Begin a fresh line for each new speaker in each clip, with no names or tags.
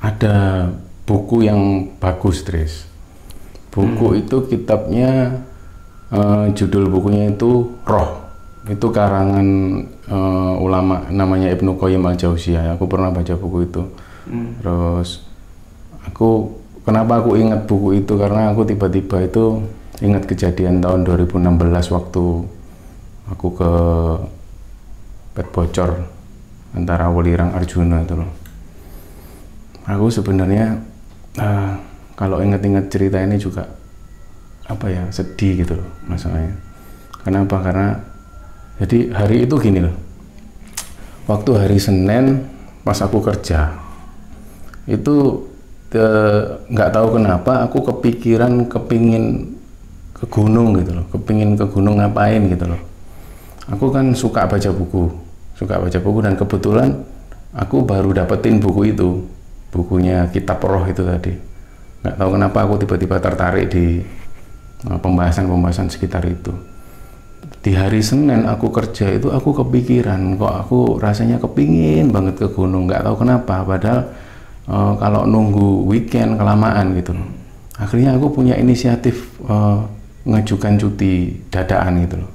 Ada buku yang bagus, Tris. Buku itu kitabnya, judul bukunya itu Roh. Itu karangan ulama namanya Ibnu Qayyim al-Jauziyah. Aku pernah baca buku itu. Terus kenapa aku ingat buku itu, karena aku tiba-tiba itu ingat kejadian tahun 2016 waktu aku ke Pet Bocor antara Welirang Arjuna itu loh. Aku sebenarnya kalau ingat-ingat cerita ini juga sedih gitu loh masalahnya. Kenapa? Karena jadi hari itu gini loh, waktu hari Senin pas aku kerja itu nggak tahu kenapa aku kepingin ke gunung gitu loh, kepingin ke gunung ngapain gitu loh. Aku kan suka baca buku dan kebetulan aku baru dapetin buku itu, bukunya Kitab Roh itu tadi. Nggak tahu kenapa aku tiba-tiba tertarik di pembahasan sekitar itu. Di hari Senin aku kerja itu aku kepikiran, kok aku rasanya kepingin banget ke gunung, nggak tahu kenapa, padahal kalau nunggu weekend kelamaan gitu. Akhirnya aku punya inisiatif mengajukan cuti dadaan gitu loh.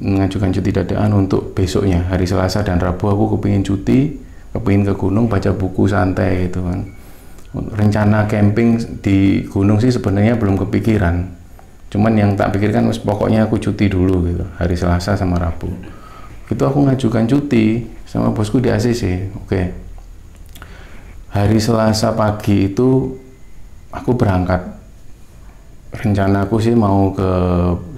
Mengajukan cuti dadaan untuk besoknya, hari Selasa dan Rabu aku kepingin cuti, kepingin ke gunung baca buku santai gitu kan. Rencana camping di gunung sih sebenarnya belum kepikiran, cuman yang tak pikirkan pokoknya aku cuti dulu gitu, hari Selasa sama Rabu. Itu aku ngajukan cuti sama bosku di ACC. Oke. Hari Selasa pagi itu aku berangkat. Rencana aku sih mau ke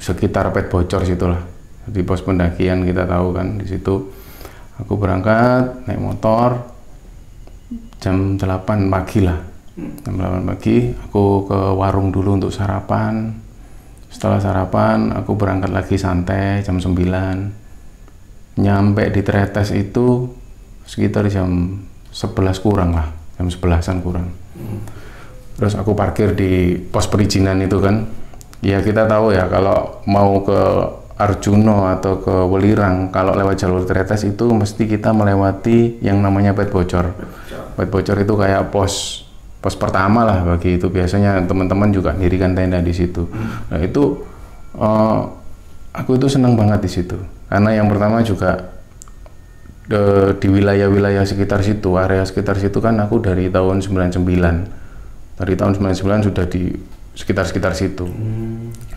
sekitar Pet Bocor situlah, di pos pendakian kita tahu kan di situ. Aku berangkat naik motor jam 8 pagi lah. Jam 8 pagi aku ke warung dulu untuk sarapan. Setelah sarapan aku berangkat lagi santai jam 9. Nyampe di Tretes itu sekitar jam 11 kurang lah, jam 11-an kurang. Terus aku parkir di pos perizinan itu kan. Ya kita tahu ya kalau mau ke Arjuno atau ke Welirang, kalau lewat jalur Tretes itu mesti kita melewati yang namanya Pet Bocor. Pet Bocor itu kayak pos pertama lah bagi itu, biasanya teman-teman juga dirikan tenda di situ. Nah itu aku itu senang banget di situ, karena yang pertama juga di wilayah-wilayah sekitar situ, area sekitar situ kan aku dari tahun 99. Dari tahun 99 sudah di sekitar situ.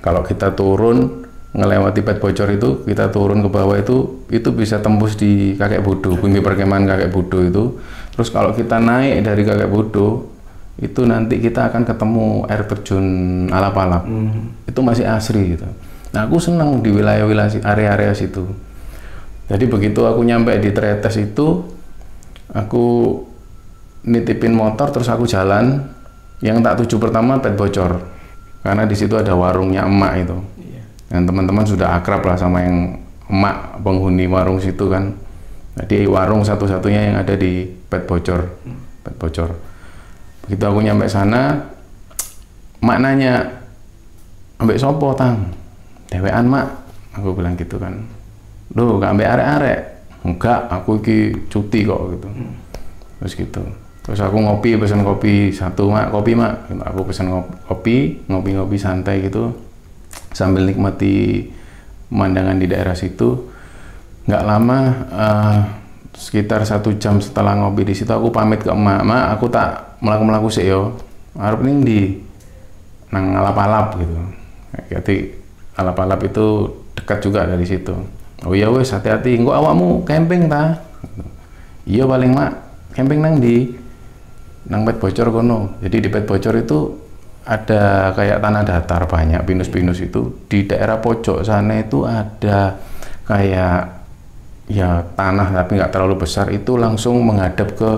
Kalau kita turun ngelewati Pet Bocor itu, kita turun ke bawah itu bisa tembus di Kakek Bodo, bumi perkemahan Kakek Bodo itu. Terus kalau kita naik dari Kakek Bodo itu nanti kita akan ketemu air terjun Alap-Alap. Itu masih asri gitu. Nah aku senang di wilayah-wilayah area-area situ. Jadi begitu aku nyampe di Tretes itu, aku nitipin motor terus aku jalan. Yang tak tuju pertama Pet Bocor, karena di situ ada warungnya emak itu. Dan teman-teman sudah akrab lah sama yang emak penghuni warung situ kan. Jadi warung satu-satunya yang ada di Pet Bocor. Pet Bocor. Begitu aku nyampe sana, emak nanya, ambek sopo tang? Dewean mak, aku bilang gitu kan. Loh gak ambek arek-arek? Enggak, aku iki cuti kok gitu. Terus gitu. Terus aku ngopi, pesan kopi satu mak, kopi mak. Aku pesan kopi, ngopi-ngopi santai gitu. Sambil nikmati pemandangan di daerah situ. Nggak lama, sekitar 1 jam setelah ngopi di situ, aku pamit ke emak. Mak, aku tak melaku sih yo. Arep ning di nang Alap-Alap gitu. Jadi Alap-Alap itu dekat juga dari situ. Oh iya wes, hati-hati. Engko awakmu camping ta? iya paling mak camping nang di nang Pet Bocor kono. Jadi di Pet Bocor itu ada kayak tanah datar banyak pinus-pinus itu. Di daerah pojok sana itu ada kayak ya tanah tapi nggak terlalu besar, itu langsung menghadap ke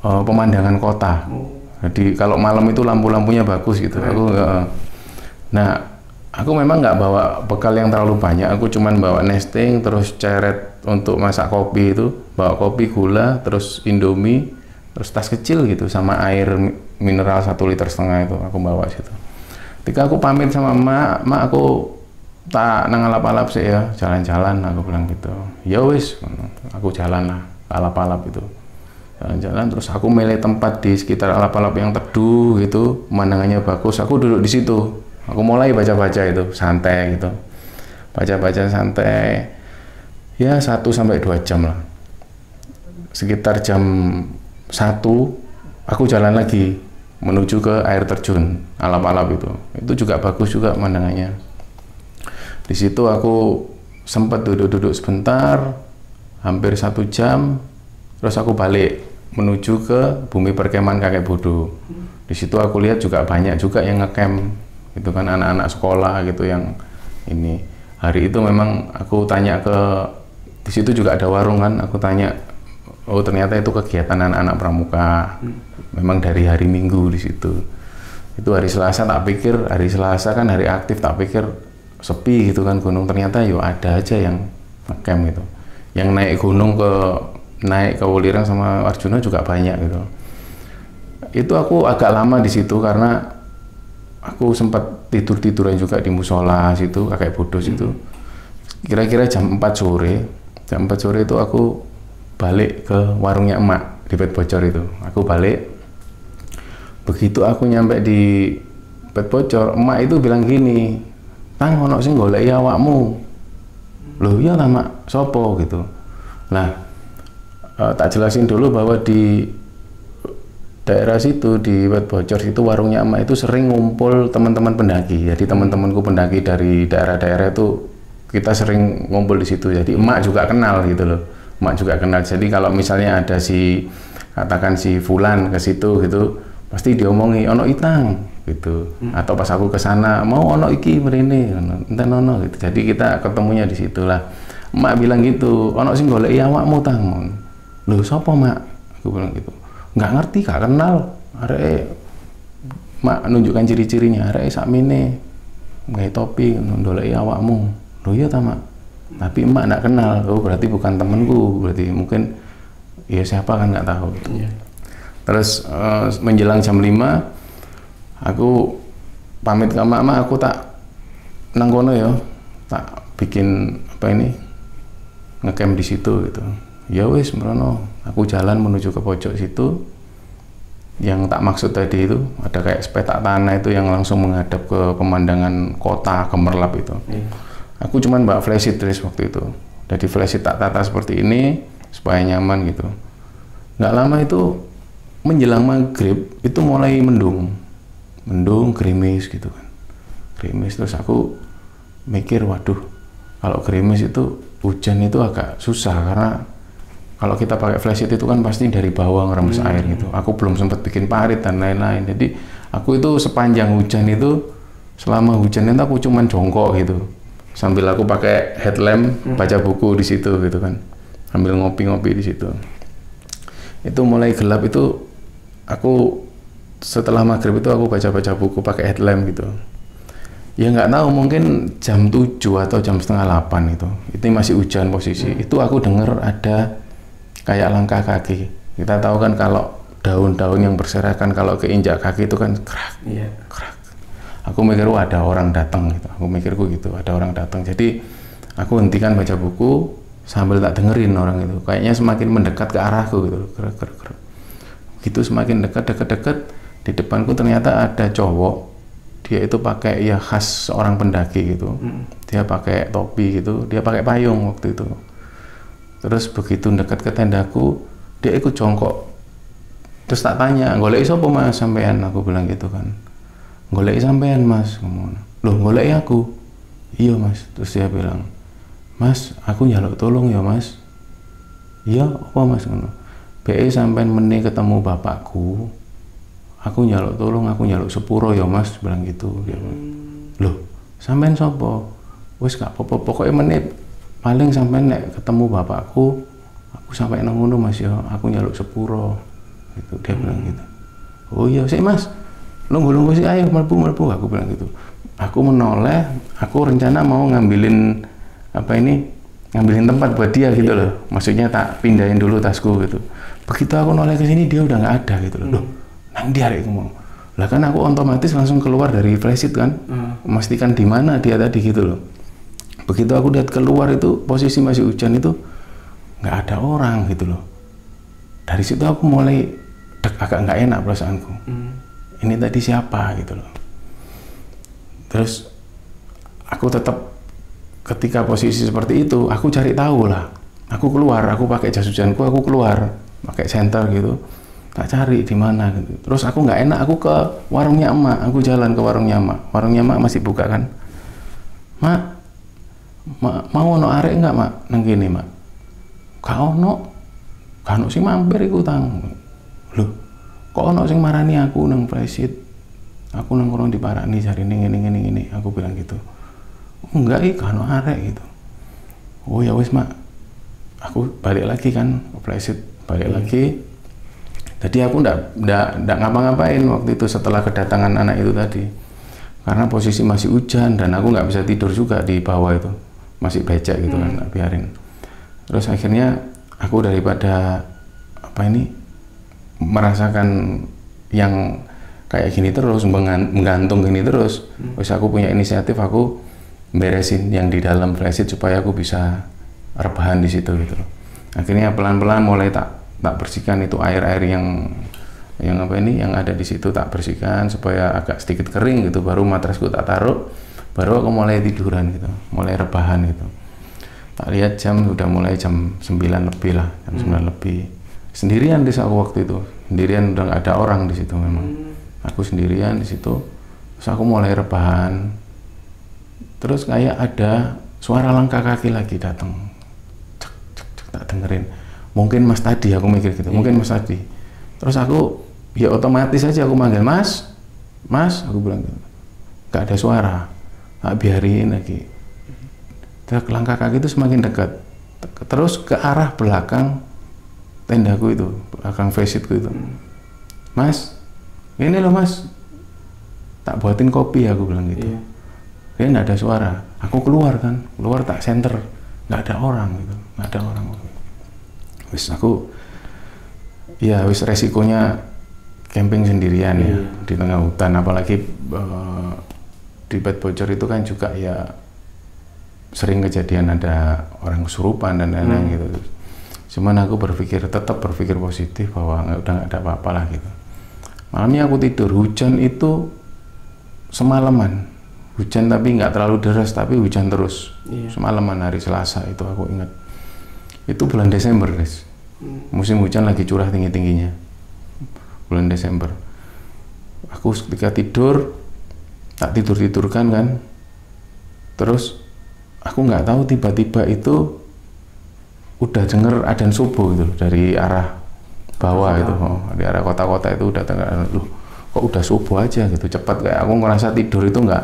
pemandangan kota. Jadi kalau malam itu lampu-lampunya bagus gitu. Nah, aku memang nggak bawa bekal yang terlalu banyak. Aku cuman bawa nesting, terus ceret untuk masak kopi itu, bawa kopi, gula, terus Indomie, terus tas kecil gitu, sama air mineral 1,5 liter itu aku bawa situ. Ketika aku pamit sama mak aku tak nang alap-alap sih ya, jalan-jalan, aku bilang gitu. Ya wis, aku jalan lah ke alap-alap itu. Jalan-jalan, terus aku milih tempat di sekitar alap-alap yang teduh gitu, pemandangannya bagus. Aku duduk di situ. Aku mulai baca-baca itu, santai gitu. Baca-baca santai. Ya 1-2 jam lah. Sekitar jam 1, aku jalan lagi menuju ke air terjun alap-alap itu. Itu juga bagus juga pemandangannya. Di situ aku sempat duduk-duduk sebentar, hampir 1 jam. Terus aku balik menuju ke bumi perkemahan Kakek Bodo. Di situ aku lihat juga banyak juga yang ngecamp, gitu kan, anak-anak sekolah gitu yang ini. Hari itu memang aku tanya ke, di situ juga ada warung kan, aku tanya, oh ternyata itu kegiatan anak-anak pramuka. Memang dari hari Minggu di situ. Itu hari Selasa, tak pikir hari Selasa kan hari aktif, tak pikir sepi gitu kan gunung. Ternyata yo ada aja yang ngecamp gitu. Yang naik gunung naik ke Wulirang sama Arjuna juga banyak gitu. Itu aku agak lama di situ karena aku sempat tidur-tiduran juga di musola situ, Kakek Bodo situ. Kira-kira jam 4 sore. Jam 4 sore itu aku balik ke warungnya emak di Pet Bocor itu. Aku balik. Begitu aku nyampe di Pet Bocor, emak itu bilang gini, "Tang, ono sing goleki awakmu." Loh iya lah mak, sopo gitu. Nah, tak jelasin dulu bahwa di daerah situ di Pet Bocor itu warungnya emak itu sering ngumpul teman-teman pendaki. Jadi teman-temanku pendaki dari daerah-daerah itu kita sering ngumpul di situ. Jadi emak juga kenal gitu loh. Emak juga kenal. Jadi kalau misalnya ada katakan si Fulan ke situ gitu, pasti diomongi ono itang gitu. Atau pas aku ke sana mau ono iki mrene, enten ono gitu. Jadi kita ketemunya di situlah. Emak bilang gitu, ono sing goleki awakmu tang. Loh sapa mak? Aku bilang gitu. Nggak ngerti, gak kenal. Arek mak nunjukkan ciri-cirinya, arek sakmene nggawe topi ndoleki awakmu. Loh iya ta mak? Tapi emak nggak kenal. Oh berarti bukan temenku, berarti mungkin ya siapa kan nggak tahu gitu. Terus menjelang jam 5 aku pamit ke mak, aku tak nang kono ya, tak bikin apa ini ngecamp di situ gitu. Ya wis merono, aku jalan menuju ke pojok situ. Yang tak maksud tadi itu ada kayak sepetak tanah itu yang langsung menghadap ke pemandangan kota gemerlap itu. Aku cuman bawa flysheet dress waktu itu. Jadi flysheet tak tata seperti ini supaya nyaman gitu. Nggak lama itu menjelang maghrib itu mulai mendung, gerimis gitu kan. Gerimis, terus aku mikir, waduh, kalau gerimis itu hujan itu agak susah karena kalau kita pakai flysheet itu kan pasti dari bawah ngeremes air gitu. Aku belum sempat bikin parit dan lain-lain. Jadi aku itu sepanjang hujan itu, selama hujan itu aku cuman jongkok gitu. Sambil aku pakai headlamp, baca buku di situ gitu kan. Sambil ngopi-ngopi di situ. Itu mulai gelap itu, aku setelah maghrib itu aku baca-baca buku pakai headlamp gitu. Ya nggak tahu, mungkin jam 7 atau jam setengah 8 itu. Itu masih hujan posisi. Itu aku dengar ada kayak langkah kaki. Kita tahu kan kalau daun-daun yang berserakan kalau keinjak kaki itu kan kerak, kerak. Aku mikir wah ada orang datang gitu. Aku mikirku gitu, ada orang datang. Jadi aku hentikan baca buku sambil tak dengerin orang itu. Kayaknya semakin mendekat ke arahku gitu. Kerak, kerak, kerak. Gitu semakin dekat. Di depanku ternyata ada cowok. Dia itu pakai ya khas seorang pendaki gitu. Dia pakai topi gitu. Dia pakai payung waktu itu. Terus begitu dekat ke tendaku, dia ikut jongkok. Terus tak tanya, goleki sapa mas sampean? Aku bilang gitu kan. Goleki sampean mas. Loh goleki aku? Iya mas. Terus dia bilang, mas aku njaluk tolong ya mas. Iya apa mas? BE sampai meneh ketemu bapakku, aku nyaluk tolong, aku nyaluk sepuro ya mas, bilang gitu. Dia loh, sampean sopo? Wis gak apa-apa, pokoknya meneh paling sampai nek ketemu bapakku, aku sampai nang ngono mas ya, aku nyaluk sepuro. Gitu, dia bilang gitu. Oh iya sih mas, nunggu sih, ayo mlebu, aku bilang gitu. Aku menoleh, aku rencana mau ngambilin ngambilin tempat buat dia gitu loh. Maksudnya tak pindahin dulu tasku gitu. Begitu aku noleh ke sini dia udah nggak ada gitu loh. Loh, nang dia arek ngomong. Lah kan aku otomatis langsung keluar dari flashit kan. Memastikan di mana dia tadi gitu loh. Begitu aku lihat keluar itu posisi masih hujan itu nggak ada orang gitu loh. Dari situ aku mulai agak nggak enak perasaanku. Ini tadi siapa gitu loh. Terus aku tetap ketika posisi seperti itu, aku cari tahu lah. Aku keluar, aku pakai jas hujanku, aku keluar, pakai senter gitu. Tak cari di mana gitu. Terus aku nggak enak, aku ke warungnya emak, aku jalan ke warungnya emak. Warungnya emak masih buka kan. Mak, mau ono arek nggak mak? Nang gini mak. Kau ono sing mampir iku tang. Loh, kok ono sing marani aku nang flashit? Aku nang kurang diparani cari ini. Aku bilang gitu. Enggak, kan arek gitu. Oh ya wis mak, aku balik lagi kan ke flashit, balik lagi. Jadi aku ndak ngapa-ngapain waktu itu setelah kedatangan anak itu tadi, karena posisi masih hujan dan aku nggak bisa tidur juga di bawah itu, masih becek gitu kan, biarin. Terus akhirnya aku daripada merasakan yang kayak gini terus, menggantung gini terus, terus aku punya inisiatif, aku beresin yang di dalam flashit supaya aku bisa rebahan di situ gitu. Akhirnya pelan-pelan mulai tak bersihkan itu air-air yang ada di situ, tak bersihkan supaya agak sedikit kering gitu, baru matrasku tak taruh, baru aku mulai tiduran gitu, mulai rebahan gitu. Tak lihat jam udah mulai jam 9 lebih lah, jam 9 lebih. Sendirian di aku waktu itu, sendirian, udah nggak ada orang di situ memang. Aku sendirian di situ, terus aku mulai rebahan. Terus kayak ada suara langkah kaki lagi datang, cek, tak dengerin. Mungkin Mas tadi, aku mikir gitu, mungkin Mas tadi. Terus aku, ya otomatis aja aku manggil Mas, aku bilang gitu. Gak ada suara, tak biarin lagi. Terus langkah kaki itu semakin dekat, terus ke arah belakang tendaku itu, belakang flashitku itu. Mas, ini loh Mas, tak buatin kopi, aku bilang gitu. Dia nggak ada suara, aku keluar tak senter, nggak ada orang gitu, nggak ada orang. Wis aku, ya wis resikonya camping sendirian ya di tengah hutan, apalagi di Bad Bocor itu kan juga ya sering kejadian ada orang kesurupan dan lain-lain gitu. Cuman aku tetap berpikir positif bahwa udah nggak ada apa-apa lah gitu. Malamnya aku tidur, hujan itu semalaman, hujan tapi nggak terlalu deras, tapi hujan terus. Semalaman hari Selasa itu aku ingat. Itu bulan Desember guys, musim hujan lagi curah tinggi-tingginya, bulan Desember. Aku ketika tidur, tak tidurkan kan, terus aku nggak tahu tiba-tiba itu udah denger adzan subuh gitu dari arah bawah itu, di arah kota-kota itu udah dengar, loh kok udah subuh aja gitu, cepat, kayak aku ngerasa tidur itu nggak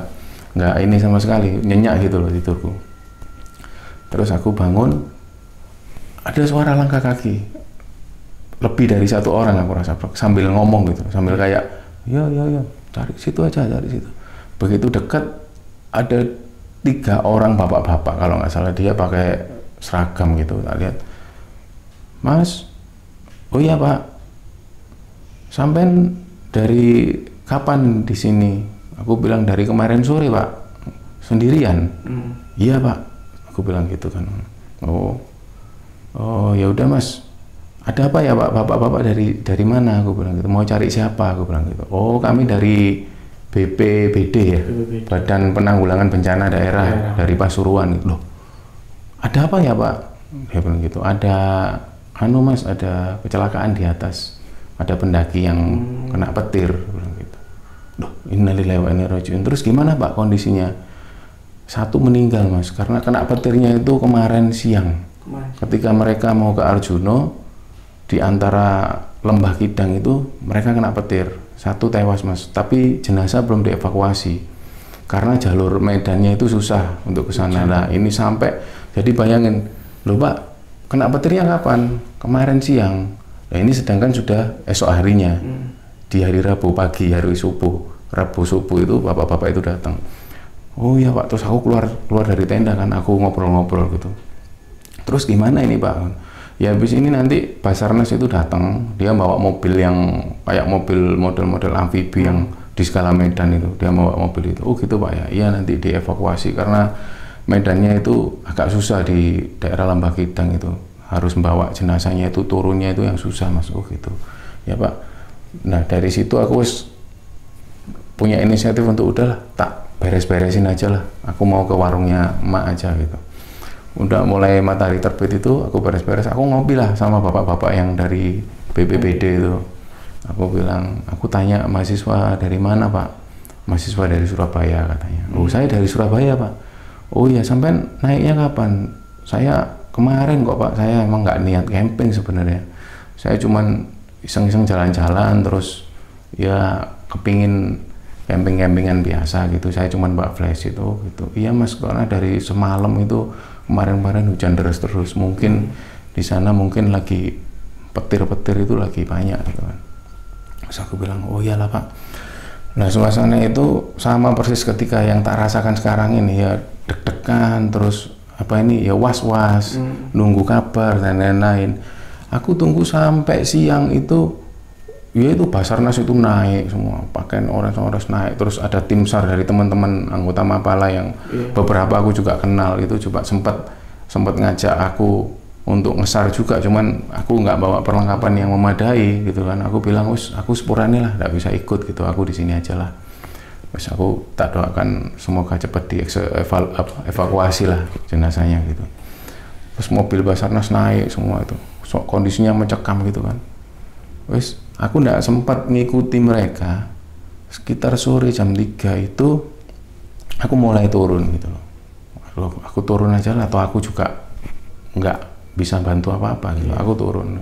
ini sama sekali, nyenyak gitu loh tidurku. Terus aku bangun, ada suara langkah kaki, lebih dari satu orang aku rasa, sambil ngomong gitu, sambil kayak ya cari situ aja, cari situ. Begitu dekat ada 3 orang bapak-bapak, kalau nggak salah dia pakai seragam gitu, tak lihat. Mas, oh iya Pak, sampean dari kapan di sini? Aku bilang dari kemarin sore Pak, sendirian. Iya Pak, aku bilang gitu kan. Oh ya udah Mas, ada apa ya Pak, bapak-bapak dari mana? Aku bilang gitu. Mau cari siapa? Aku bilang gitu. Oh kami dari BPBD ya, Badan Penanggulangan Bencana Daerah dari Pasuruan gitu. Loh, ada apa ya Pak? Dia bilang gitu. Ada Mas, ada kecelakaan di atas, ada pendaki yang kena petir, bilang gitu. Duh, innalillahi wa inna ilaihi raji'un. Terus gimana Pak kondisinya? 1 meninggal Mas, karena kena petirnya itu kemarin siang. Ketika mereka mau ke Arjuno, di antara Lembah Kidang itu mereka kena petir, 1 tewas Mas, tapi jenazah belum dievakuasi karena jalur medannya itu susah untuk ke sana. Nah ini sampai, jadi bayangin, loh Pak, kena petirnya kapan? Kemarin siang. Nah ini sedangkan sudah esok harinya, di hari Rabu pagi, hari subuh, Rabu subuh itu bapak-bapak itu datang. Oh ya Pak, terus aku keluar dari tenda kan, aku ngobrol-ngobrol gitu. Terus gimana ini Pak? Ya habis ini nanti Basarnas itu datang, dia bawa mobil yang kayak mobil model-model amfibi yang di skala medan itu, dia bawa mobil itu. Oh gitu Pak ya, iya nanti dievakuasi karena medannya itu agak susah di daerah Lembah Kidang itu, harus membawa jenazahnya itu, turunnya itu yang susah Mas. Oh gitu ya Pak. Nah dari situ aku punya inisiatif untuk udahlah tak beres-beresin aja lah, aku mau ke warungnya emak aja gitu. Udah mulai matahari terbit itu aku beres-beres, aku ngopi lah sama bapak-bapak yang dari BPBD itu. Aku bilang, aku tanya mahasiswa dari mana Pak? Mahasiswa dari Surabaya katanya. Oh saya dari Surabaya Pak. Oh ya, sampai naiknya kapan? Saya kemarin kok Pak, saya emang nggak niat camping sebenarnya. Saya cuman iseng-iseng jalan-jalan, terus ya kepingin camping-campingan biasa gitu. Saya cuman bawa flash itu gitu. Iya Mas, karena dari semalam itu kemarin-kemarin hujan deras terus. Mungkin di sana mungkin lagi petir-petir itu lagi banyak gitu kan. Terus aku bilang, oh iyalah Pak. Nah suasana itu sama persis ketika yang tak rasakan sekarang ini, ya deg-degan, terus apa ini ya was-was, nunggu kabar dan lain-lain. Aku tunggu sampai siang itu, ya itu Basarnas itu naik semua, pakaian orange naik, terus ada tim SAR dari teman-teman anggota Mapala yang beberapa aku juga kenal, itu juga sempat ngajak aku untuk ngesar juga, cuman aku nggak bawa perlengkapan yang memadai gitu kan. Aku bilang, aku sepurane lah, nggak bisa ikut gitu, aku di sini aja lah. Terus aku tak doakan semoga cepat dievakuasi lah jenazahnya gitu. Terus mobil Basarnas naik semua itu, kondisinya mencekam gitu kan. Wes, aku nggak sempat ngikuti mereka. Sekitar sore jam 3 itu aku mulai turun gitu loh. Aku turun aja lah, atau aku juga nggak bisa bantu apa-apa gitu. Aku turun.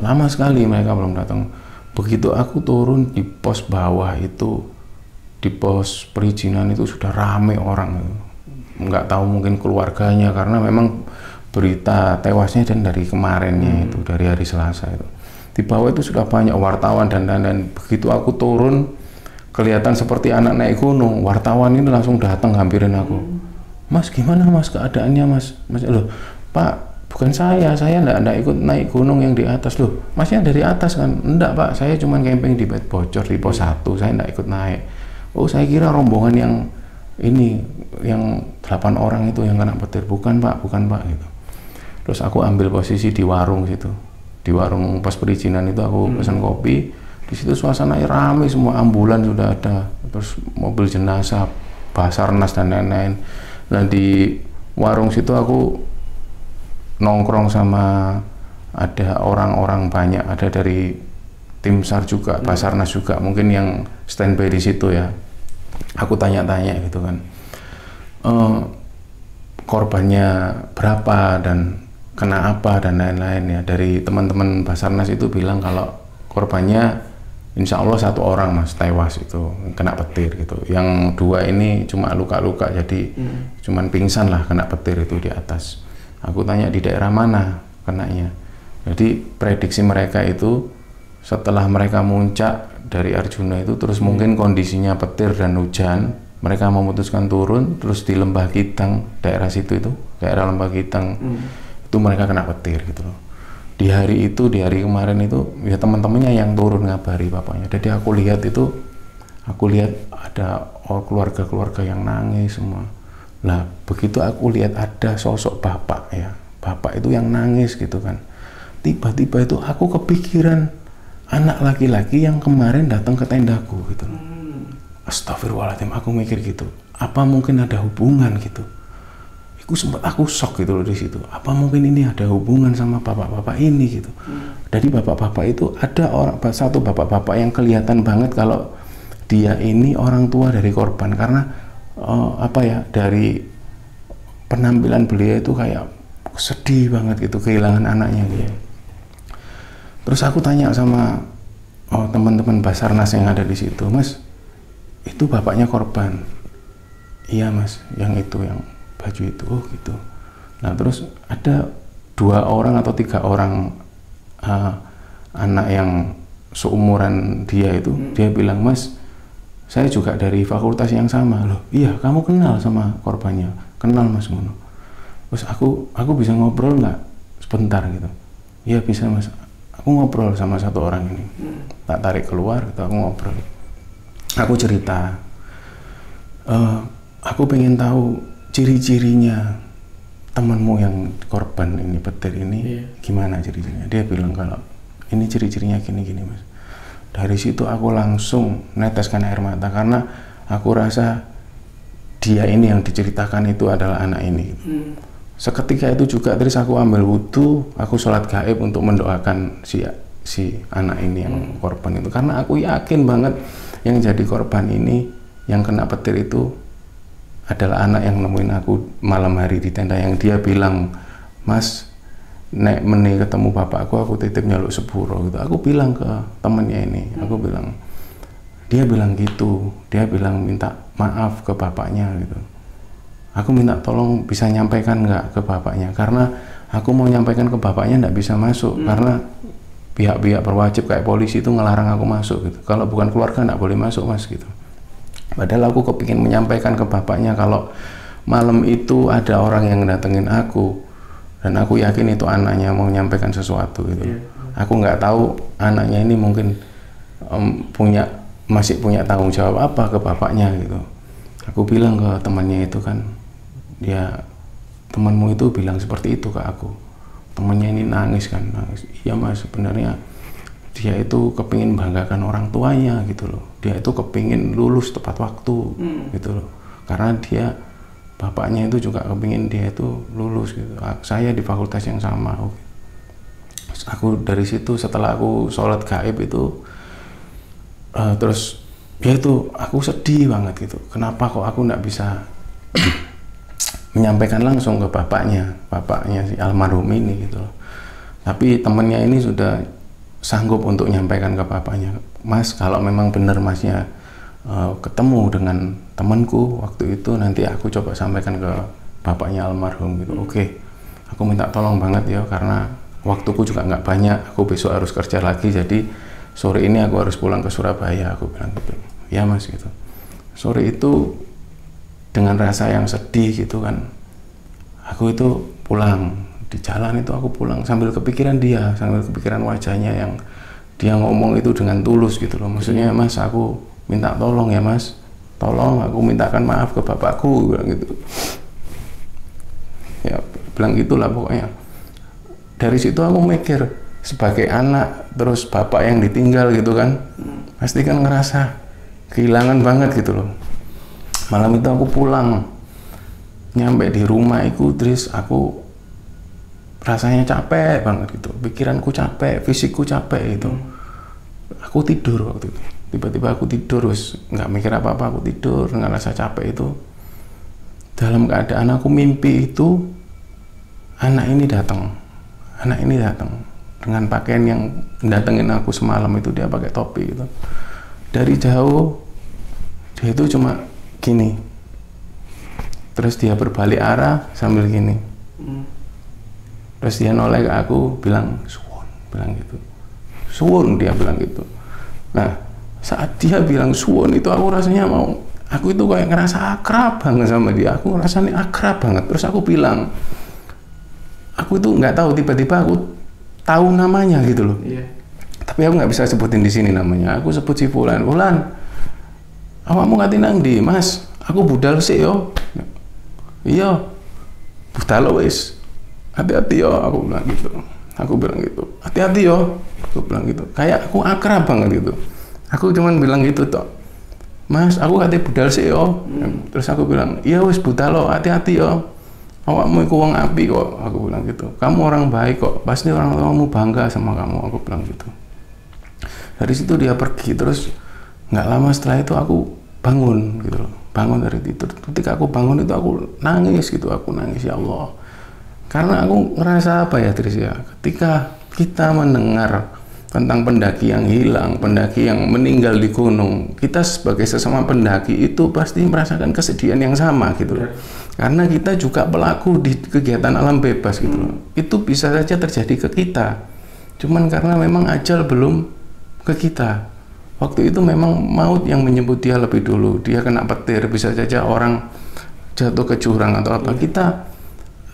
Lama sekali mereka belum datang. Begitu aku turun di pos bawah itu, di pos perizinan itu sudah rame orang. Nggak tahu mungkin keluarganya, karena memang berita tewasnya dan dari kemarinnya itu, dari hari Selasa itu. Di bawah itu sudah banyak wartawan dan begitu aku turun, kelihatan seperti anak naik gunung. Wartawan ini langsung datang hampirin aku. Mas gimana Mas keadaannya Mas? Mas loh Pak, bukan saya enggak ikut naik gunung yang di atas. Loh Masnya dari atas kan? Enggak Pak, saya cuma camping di Bait Bocor di pos 1, saya enggak ikut naik. Oh saya kira rombongan yang ini, yang 8 orang itu yang kena petir. Bukan Pak gitu. Terus aku ambil posisi di warung situ, di warung pos perizinan itu aku pesan kopi. Di situ suasana ramai, semua ambulan sudah ada, terus mobil jenazah, Basarnas dan lain-lain. Dan di warung situ aku nongkrong sama ada orang-orang banyak, ada dari tim SAR juga, Basarnas juga, mungkin yang standby di situ ya. Aku tanya-tanya gitu kan, korbannya berapa dan kena apa dan lain-lain ya. Dari teman-teman Basarnas itu bilang kalau korbannya insya Allah 1 orang Mas tewas itu kena petir gitu. Yang 2 ini cuma luka-luka, jadi cuman pingsan lah kena petir itu di atas. Aku tanya di daerah mana kenanya. Jadi prediksi mereka itu setelah mereka muncak dari Arjuna itu, terus mungkin kondisinya petir dan hujan, mereka memutuskan turun, terus di Lembah Kidang, daerah situ itu, daerah Lembah Kidang itu mereka kena petir gitu loh. Di hari itu, di hari kemarin itu ya teman-temannya yang turun ngabari bapaknya. Jadi aku lihat ada keluarga-keluarga yang nangis semua. Nah begitu aku lihat ada sosok bapak ya, bapak itu yang nangis gitu kan, tiba-tiba itu aku kepikiran anak laki-laki yang kemarin datang ke tendaku gitu. Astagfirullahaladzim, aku mikir gitu, apa mungkin ada hubungan gitu. Aku shock gitu loh di situ. Apa mungkin ini ada hubungan sama bapak-bapak ini gitu. Jadi bapak-bapak itu ada satu bapak-bapak yang kelihatan banget kalau dia ini orang tua dari korban, karena dari penampilan beliau itu kayak sedih banget gitu, kehilangan anaknya gitu. Terus aku tanya sama teman-teman Basarnas yang ada di situ, Mas, itu bapaknya korban? Iya Mas, yang itu, yang baju itu. Oh gitu. Nah terus ada 2 orang atau 3 orang anak yang seumuran dia itu, dia bilang, Mas, saya juga dari fakultas yang sama. Loh iya, kamu kenal sama korbannya? Kenal Mas. Terus aku bisa ngobrol nggak sebentar gitu? Iya bisa Mas. Aku ngobrol sama 1 orang ini, tak tarik keluar gitu, aku ngobrol, aku cerita, aku pengen tahu ciri-cirinya temanmu yang korban ini, petir ini, gimana ciri-cirinya. Dia bilang kalau ini ciri-cirinya gini-gini Mas. Dari situ aku langsung neteskan air mata, karena aku rasa dia ini yang diceritakan itu adalah anak ini. Seketika itu juga terus aku ambil wudhu, aku sholat gaib untuk mendoakan si anak ini yang korban itu, karena aku yakin banget yang jadi korban ini, yang kena petir itu adalah anak yang nemuin aku malam hari di tenda, yang dia bilang, Mas, nek meni ketemu bapakku, aku titip nyaluk sepuro gitu. Aku bilang ke temennya ini, aku bilang, dia bilang gitu, dia bilang minta maaf ke bapaknya gitu. Aku minta tolong bisa nyampaikan nggak ke bapaknya, karena aku mau nyampaikan ke bapaknya nggak bisa masuk, karena pihak-pihak berwajib kayak polisi itu ngelarang aku masuk gitu. Kalau bukan keluarga nggak boleh masuk Mas gitu. Padahal aku kepingin menyampaikan ke bapaknya kalau malam itu ada orang yang datengin aku, dan aku yakin itu anaknya mau menyampaikan sesuatu gitu. Aku nggak tahu anaknya ini mungkin masih punya tanggung jawab apa ke bapaknya gitu. Aku bilang ke temannya itu kan, dia, temanmu itu bilang seperti itu ke aku. Temannya ini nangis kan, nangis. Iya Mas, sebenarnya dia itu kepingin banggakan orang tuanya gitu loh. Dia itu kepingin lulus tepat waktu gitu loh. Karena dia, bapaknya itu juga kepingin dia itu lulus gitu. Saya di fakultas yang sama. Aku dari situ setelah aku sholat gaib itu, terus ya itu aku sedih banget gitu. Kenapa kok aku nggak bisa menyampaikan langsung ke bapaknya si almarhum ini gitu loh. Tapi temennya ini sudah sanggup untuk menyampaikan ke bapaknya, Mas, kalau memang benar Masnya ketemu dengan temanku waktu itu, nanti aku coba sampaikan ke bapaknya almarhum gitu. Oke, aku minta tolong banget ya, karena waktuku juga nggak banyak, aku besok harus kerja lagi, jadi sore ini aku harus pulang ke Surabaya, aku bilang gitu. Ya Mas gitu. Sore itu dengan rasa yang sedih gitu kan, aku itu pulang, di jalan itu aku pulang sambil kepikiran dia, sambil kepikiran wajahnya yang dia ngomong itu dengan tulus gitu loh. Maksudnya, Mas, aku minta tolong ya Mas, tolong aku mintakan maaf ke bapakku, bilang gitu. Ya bilang gitulah pokoknya. Dari situ aku mikir, sebagai anak terus bapak yang ditinggal gitu kan, pasti kan ngerasa kehilangan banget gitu loh. Malam itu aku pulang, nyampe di rumah itu, terus aku rasanya capek banget gitu, pikiranku capek, fisikku capek gitu. Aku tidur waktu itu, tiba-tiba aku tidur, terus nggak mikir apa-apa, aku tidur dengan rasa capek itu. Dalam keadaan aku mimpi itu, anak ini datang dengan pakaian yang datengin aku semalam itu, dia pakai topi gitu. Dari jauh dia itu cuma gini, terus dia berbalik arah sambil gini, terus dia noleh ke aku, bilang suwun, bilang gitu, suwun, dia bilang gitu. Nah saat dia bilang suwun itu, aku rasanya aku itu kayak ngerasa akrab banget sama dia, aku rasanya akrab banget. Terus aku bilang, aku itu nggak tahu, tiba-tiba aku tahu namanya gitu loh. Tapi aku nggak bisa sebutin di sini namanya. Aku sebut si Fulan, awakmu ngati nang ndi, Mas? Aku budal sih yo. Iya, budal wis. Hati-hati yo, aku bilang gitu. Aku bilang gitu. Hati-hati yo, aku bilang gitu. Kayak aku akrab banget gitu. Aku cuman bilang gitu toh. Mas, aku ngati budal sih yo. Terus aku bilang, iya wis budal lo, hati-hati yo. Awakmu iku wong apik kok, aku bilang gitu. Kamu orang baik kok, pasti orang tuamu bangga sama kamu, aku bilang gitu. Dari situ dia pergi, terus nggak lama setelah itu aku bangun gitu loh, bangun dari tidur. Ketika aku bangun itu aku nangis gitu, aku nangis, ya Allah, karena aku ngerasa apa ya Tris ya, ketika kita mendengar tentang pendaki yang hilang, pendaki yang meninggal di gunung. Kita sebagai sesama pendaki itu pasti merasakan kesedihan yang sama gitu loh. Karena kita juga pelaku di kegiatan alam bebas gitu loh. Itu bisa saja terjadi ke kita. Cuman karena memang ajal belum ke kita. Waktu itu memang maut yang menyebut dia lebih dulu. Dia kena petir, bisa saja orang jatuh ke jurang atau apa. Kita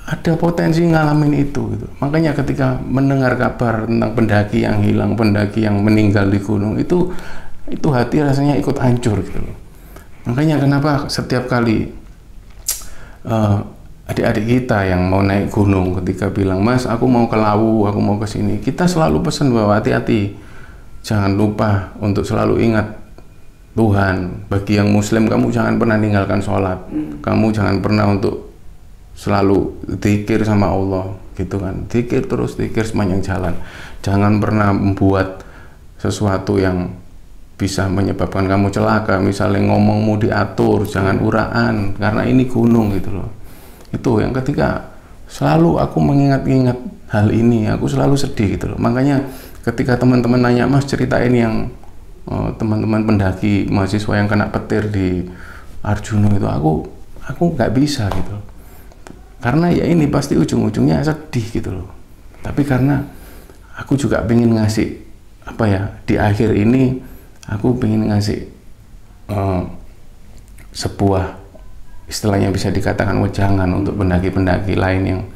ada potensi ngalamin itu gitu. Makanya ketika mendengar kabar tentang pendaki yang hilang, pendaki yang meninggal di gunung, itu hati rasanya ikut hancur gitu loh. Makanya kenapa setiap kali adik-adik kita yang mau naik gunung ketika bilang, "Mas, aku mau ke Lawu, aku mau ke sini," kita selalu pesan bahwa hati-hati, jangan lupa untuk selalu ingat Tuhan. Bagi yang Muslim, kamu jangan pernah meninggalkan sholat, kamu jangan pernah untuk selalu zikir sama Allah gitu kan, zikir terus, zikir sepanjang jalan. Jangan pernah membuat sesuatu yang bisa menyebabkan kamu celaka, misalnya ngomongmu diatur, jangan uraan karena ini gunung gitu loh. Itu yang ketika selalu aku mengingat-ingat hal ini, aku selalu sedih gitu loh. Makanya ketika teman-teman nanya, "Mas, ceritain yang teman-teman pendaki mahasiswa yang kena petir di Arjuna itu," aku nggak bisa gitu loh. Karena ya ini pasti ujung-ujungnya sedih gitu loh. Tapi karena aku juga pengen ngasih apa ya, di akhir ini aku pengen ngasih sebuah istilahnya bisa dikatakan wejangan untuk pendaki-pendaki lain yang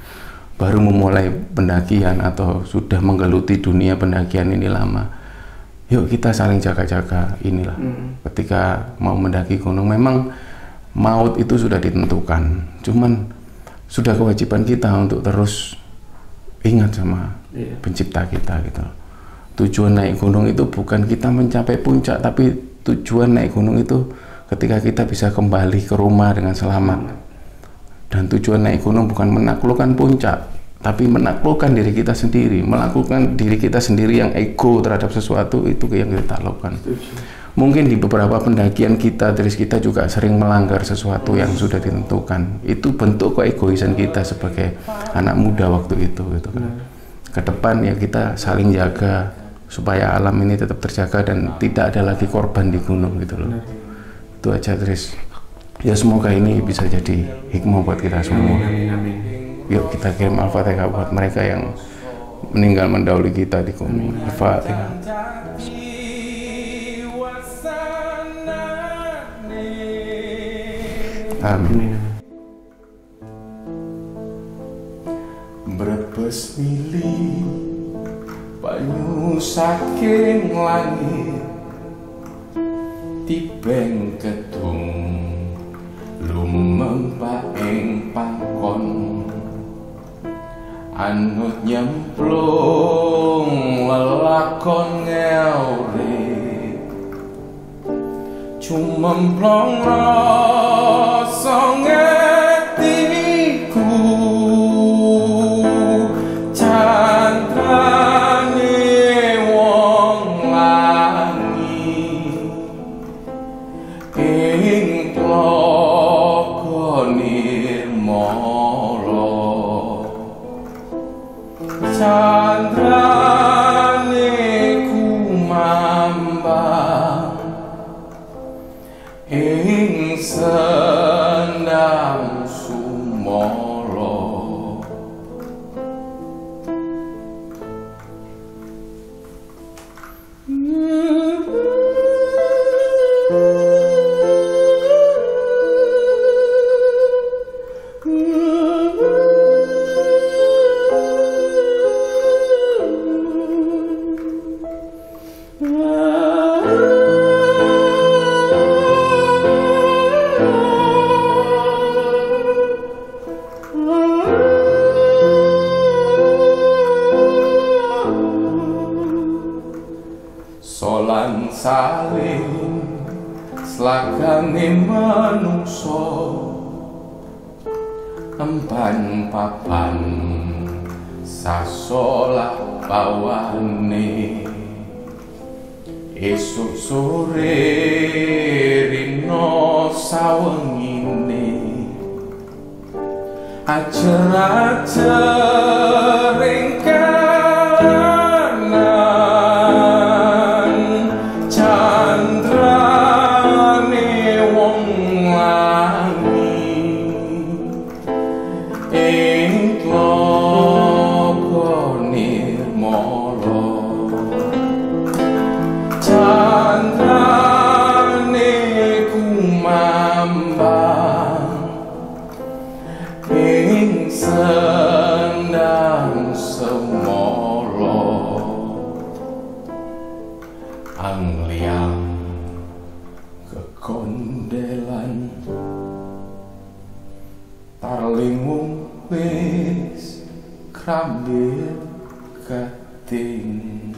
baru memulai pendakian atau sudah menggeluti dunia pendakian ini lama. Yuk kita saling jaga-jaga inilah. Ketika mau mendaki gunung, memang maut itu sudah ditentukan. Cuman sudah kewajiban kita untuk terus ingat sama pencipta kita gitu. Tujuan naik gunung itu bukan kita mencapai puncak, tapi tujuan naik gunung itu ketika kita bisa kembali ke rumah dengan selamat. Dan tujuan naik gunung bukan menaklukkan puncak, tapi menaklukkan diri kita sendiri, melakukan diri kita sendiri yang ego terhadap sesuatu, itu yang kita lakukan. Mungkin di beberapa pendakian kita, terus kita juga sering melanggar sesuatu yang sudah ditentukan. Itu bentuk keegoisan kita sebagai anak muda waktu itu gitu kan. Ke depan ya kita saling jaga supaya alam ini tetap terjaga dan tidak ada lagi korban di gunung gitu loh. Itu aja, Tris. Ya semoga ini bisa jadi hikmah buat kita semua. Yuk kita kirim Al-Fatihah buat mereka yang meninggal mendahului kita di gunung. Al-Fatihah. Amin. Brebes mili banyu saking langit, tibeng gedung lumempah ing pangkon, anut nyemplung lelakon ngeure, cumemplong rasa ngetiku, candrane wong langi ing tlaga nirmala, candrane kumambang ing sendang sumara. Solan saling slagane manungsa, empan papan sasolah bawane, esuk sore rino sawengine, ajer-ajer ing kanan Rambut kating